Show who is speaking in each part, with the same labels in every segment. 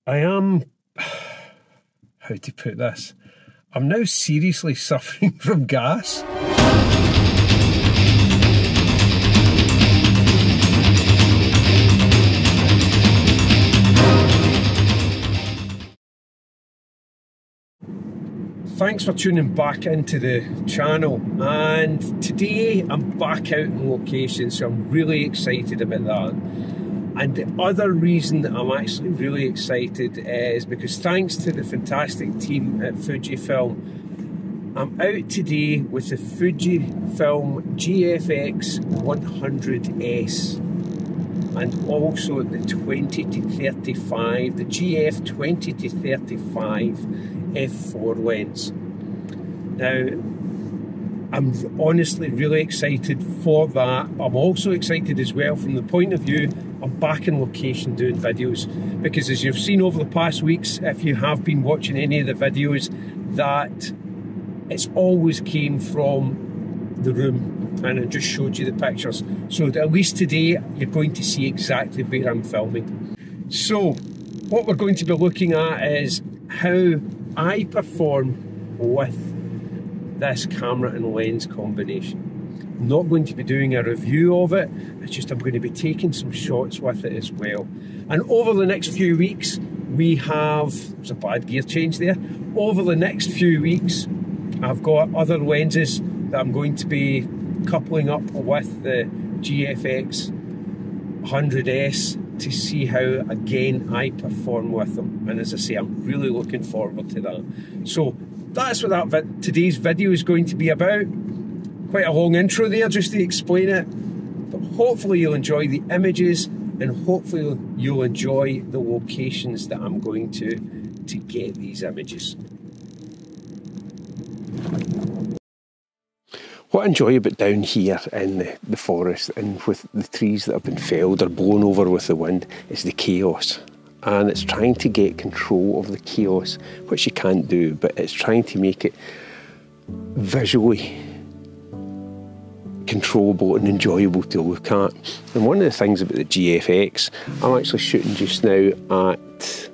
Speaker 1: I am, how to put this, I'm now seriously suffering from gas. Thanks for tuning back into the channel, and today I'm back out in location, so I'm really excited about that. And the other reason that I'm actually really excited is because thanks to the fantastic team at Fujifilm, I'm out today with the Fujifilm GFX100s and also the 20-35, the GF20-35 f4 lens. Now, I'm honestly really excited for that. I'm also excited as well from the point of view I'm back in location doing videos, because as you've seen over the past weeks, if you have been watching any of the videos, that it's always came from the room and I just showed you the pictures. So at least today you're going to see exactly where I'm filming. So what we're going to be looking at is how I perform with this camera and lens combination. I'm not going to be doing a review of it, it's just I'm going to be taking some shots with it as well. And over the next few weeks we have, there's a bad gear change there, over the next few weeks I've got other lenses that I'm going to be coupling up with the GFX100s to see how again I perform with them. And as I say, I'm really looking forward to that. So that's what today's video is going to be about. Quite a long intro there just to explain it, but hopefully you'll enjoy the images and hopefully you'll enjoy the locations that I'm going to get these images. What I enjoy about down here in the forest and with the trees that have been felled or blown over with the wind is the chaos. And it's trying to get control of the chaos, which you can't do, but it's trying to make it visually controllable and enjoyable to look at. And one of the things about the GFX, I'm actually shooting just now at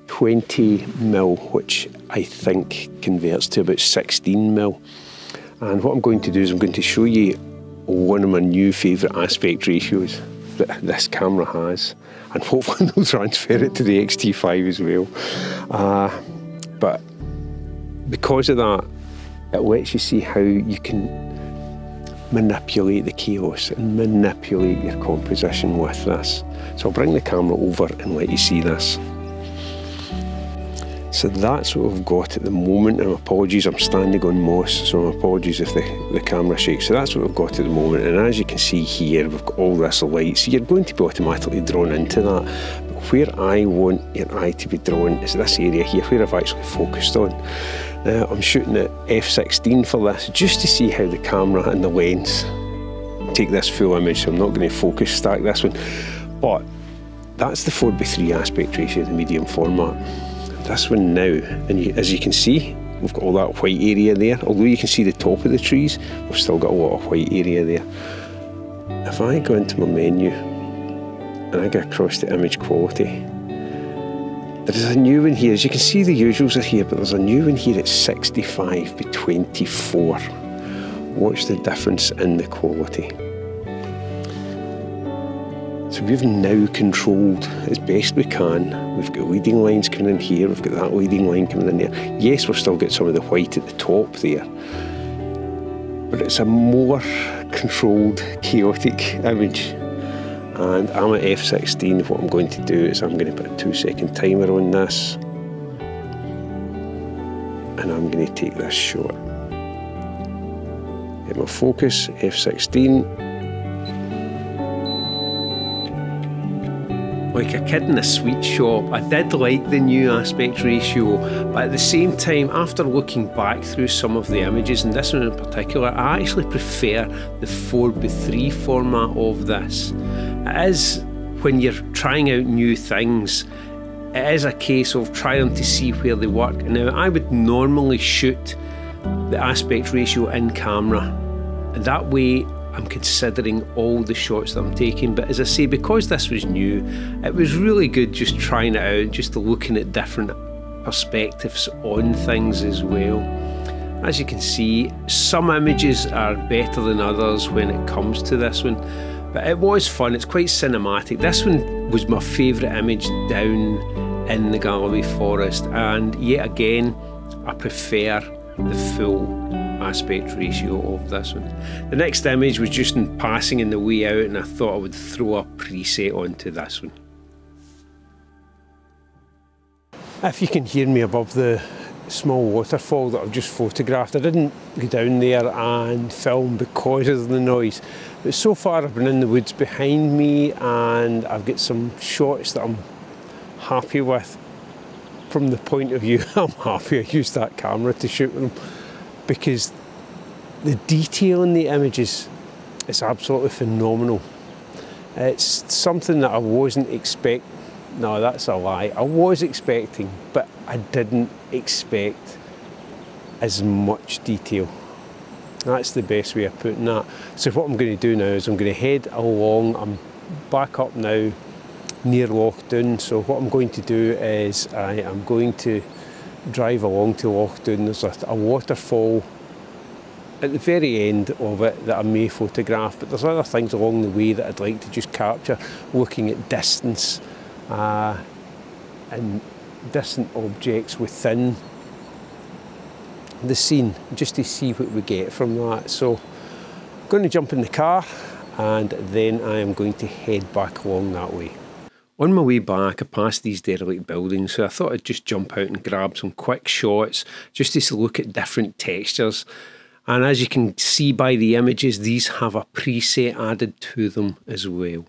Speaker 1: 20mm, which I think converts to about 16mm. And what I'm going to do is I'm going to show you one of my new favourite aspect ratios that this camera has, and hopefully they'll transfer it to the X-T5 as well. But because of that, it lets you see how you can manipulate the chaos and manipulate your composition with this. So I'll bring the camera over and let you see this. So that's what we've got at the moment, and apologies, I'm standing on moss, so apologies if the camera shakes. So that's what we've got at the moment, and as you can see here, we've got all this light, so you're going to be automatically drawn into that. But where I want your eye to be drawn is this area here, where I've actually focused on. Now, I'm shooting at f16 for this, just to see how the camera and the lens take this full image, so I'm not going to focus stack this one. But that's the 4:3 aspect ratio, the medium format. This one now, and as you can see, we've got all that white area there. Although you can see the top of the trees, we've still got a lot of white area there. If I go into my menu and I go across to image quality, there's a new one here. As you can see, the usuals are here, but there's a new one here at 65:24. Watch the difference in the quality. So we've now controlled as best we can. We've got leading lines coming in here, we've got that leading line coming in there. Yes, we've still got some of the white at the top there, but it's a more controlled, chaotic image. And I'm at f16. What I'm going to do is I'm going to put a 2-second timer on this, and I'm going to take this shot. Get my focus, f16. Like a kid in a sweet shop. I did like the new aspect ratio, but at the same time, after looking back through some of the images, and this one in particular, I actually prefer the 4:3 format of this. It is, when you're trying out new things, it is a case of trying to see where they work. Now, I would normally shoot the aspect ratio in camera. That way, I'm considering all the shots that I'm taking. But as I say, because this was new, it was really good just trying it out, just looking at different perspectives on things as well. As you can see, some images are better than others when it comes to this one, but it was fun. It's quite cinematic. This one was my favourite image down in the Galloway Forest, and yet again I prefer the full aspect ratio of this one. The next image was just in passing in the way out, and I thought I would throw a preset onto this one. If you can hear me above the small waterfall that I've just photographed, I didn't go down there and film because of the noise, but so far I've been in the woods behind me and I've got some shots that I'm happy with. From the point of view, I'm happy I used that camera to shoot them, because the detail in the images is absolutely phenomenal. It's something that I wasn't expecting. No, that's a lie. I was expecting, but I didn't expect as much detail. That's the best way of putting that. So what I'm going to do now is I'm going to head along. I'm back up now near Lochdoon. So what I'm going to do is I am going to drive along to Lochdoon. There's a waterfall at the very end of it that I may photograph, but there's other things along the way that I'd like to just capture, looking at distance and distant objects within the scene, just to see what we get from that. So I'm going to jump in the car and then I am going to head back along that way. On my way back, I passed these derelict buildings, so I thought I'd just jump out and grab some quick shots just to look at different textures. And as you can see by the images, these have a preset added to them as well.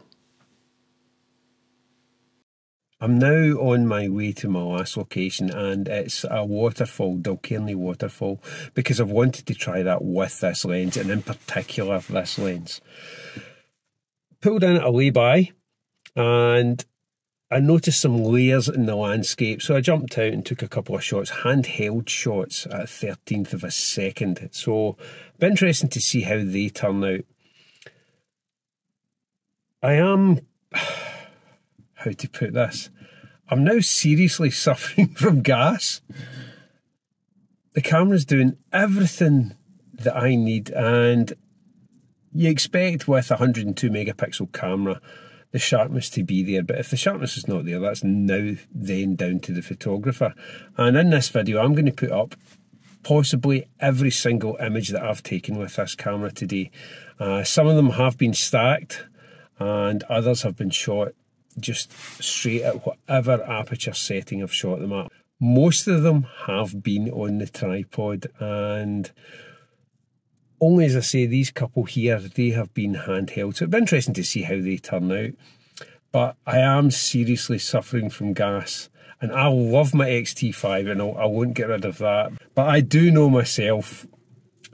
Speaker 1: I'm now on my way to my last location, and it's a waterfall, Dalcairney waterfall, because I've wanted to try that with this lens, and in particular this lens. Pulled in at a lay-by and I noticed some layers in the landscape, so I jumped out and took a couple of shots, handheld shots at a 13th of a second. So it'll be interesting to see how they turn out. I am, how to put this, I'm now seriously suffering from gas. The camera's doing everything that I need, and you expect with a 102 megapixel camera the sharpness to be there, but if the sharpness is not there, that's now then down to the photographer. And in this video I'm going to put up possibly every single image that I've taken with this camera today. Some of them have been stacked and others have been shot just straight at whatever aperture setting I've shot them at. Most of them have been on the tripod, and only, as I say, these couple here, they have been handheld. So it'll be interesting to see how they turn out. But I am seriously suffering from gas. And I love my X-T5 and I won't get rid of that. But I do know myself,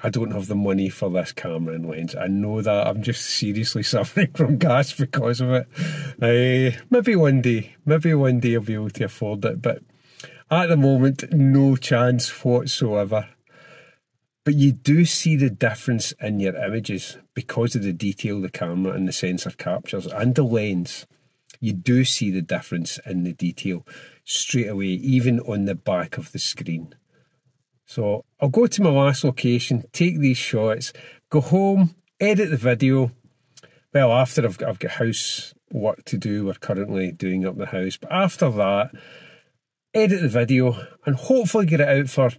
Speaker 1: I don't have the money for this camera and lens. I know that. I'm just seriously suffering from gas because of it. Maybe one day I'll be able to afford it. But at the moment, no chance whatsoever. But you do see the difference in your images because of the detail the camera and the sensor captures and the lens. You do see the difference in the detail straight away, even on the back of the screen. So I'll go to my last location, take these shots, go home, edit the video. Well, after I've got house work to do, we're currently doing up the house. But after that, edit the video and hopefully get it out for,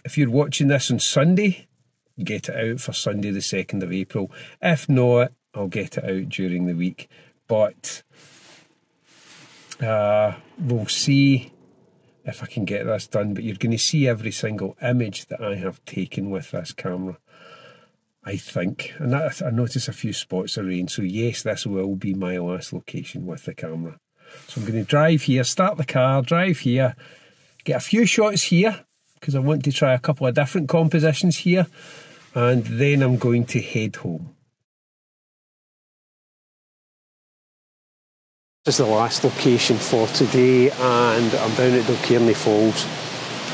Speaker 1: if you're watching this on Sunday, get it out for Sunday the 2nd of April. If not, I'll get it out during the week. But we'll see if I can get this done. But you're going to see every single image that I have taken with this camera, I think. And I notice a few spots of rain. So yes, this will be my last location with the camera. So I'm going to drive here, start the car, drive here, get a few shots here, because I want to try a couple of different compositions here, and then I'm going to head home. This is the last location for today, and I'm down at Dalcairney Falls.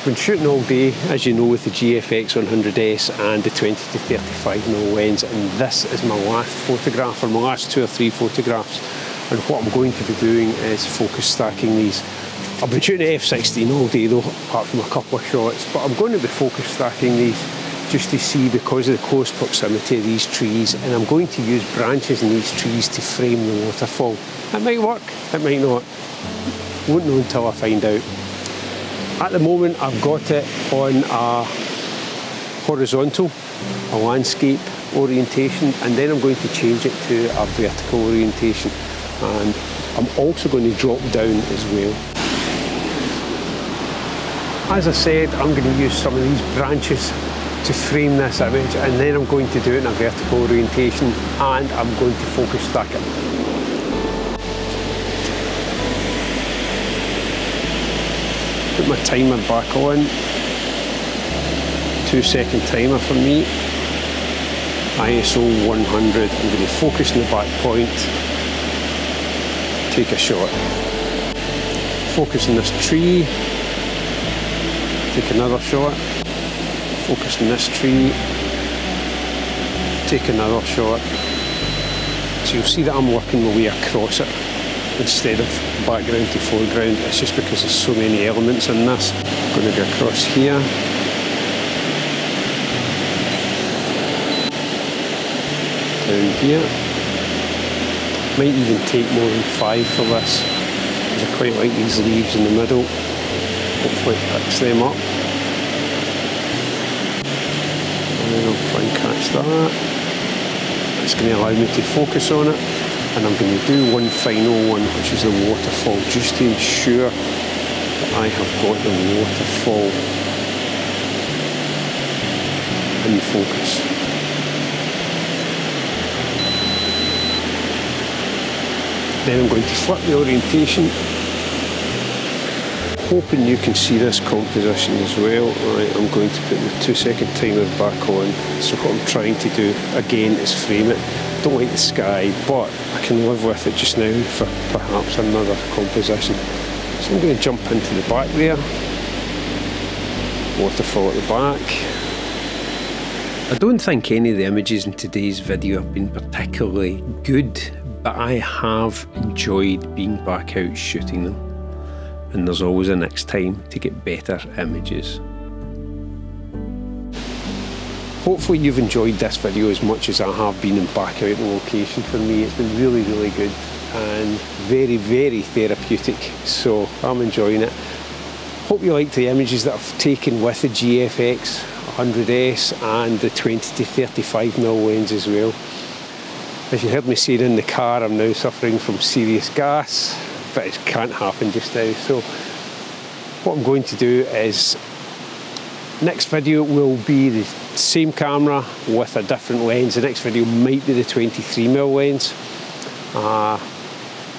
Speaker 1: I've been shooting all day, as you know, with the GFX100s and the 20-35mm lens, and this is my last photograph, or my last 2 or 3 photographs. And what I'm going to be doing is focus stacking these. I've been shooting at f16 all day though, apart from a couple of shots, but I'm going to be focus stacking these just to see, because of the close proximity of these trees, and I'm going to use branches in these trees to frame the waterfall. It might work, it might not. Won't know until I find out. At the moment I've got it on a horizontal, a landscape orientation, and then I'm going to change it to a vertical orientation, and I'm also going to drop down as well. As I said, I'm going to use some of these branches to frame this image, and then I'm going to do it in a vertical orientation, and I'm going to focus stack it. Put my timer back on, 2-second timer for me, ISO 100, I'm going to focus in the back point, take a shot, focus on this tree, take another shot, focus on this tree, take another shot. So you'll see that I'm working my way across it instead of background to foreground. It's just because there's so many elements in this. I'm going to go across here, down here. Might even take more than 5 for this, because I quite like these leaves in the middle. Hopefully it picks them up. And then I'll try and catch that. It's going to allow me to focus on it. And I'm going to do one final one, which is the waterfall, just to ensure that I have got the waterfall in focus. Then I'm going to flip the orientation, hoping you can see this composition as well. Right, I'm going to put the 2-second timer back on. So what I'm trying to do again is frame it. Don't like the sky, but I can live with it just now for perhaps another composition. So I'm going to jump into the back there. Waterfall at the back. I don't think any of the images in today's video have been particularly good, but I have enjoyed being back out shooting them. And there's always a next time to get better images. Hopefully you've enjoyed this video as much as I have been in back out the location. For me it's been really, really good and very, very therapeutic, so I'm enjoying it. Hope you liked the images that I've taken with the GFX100s and the 20-35mm lens as well. As you heard me saying in the car, I'm now suffering from serious gas, but it can't happen just now. So what I'm going to do is, next video will be the same camera with a different lens. The next video might be the 23mm lens.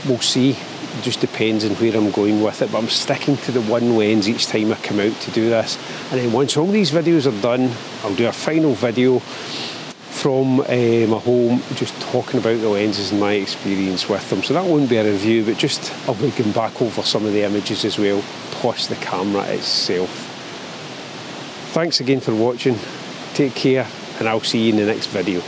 Speaker 1: We'll see, it just depends on where I'm going with it, but I'm sticking to the one lens each time I come out to do this. And then once all these videos are done, I'll do a final video from my home, just talking about the lenses and my experience with them. So that won't be a review, but just I'll be going back over some of the images as well, plus the camera itself. Thanks again for watching, take care, and I'll see you in the next video.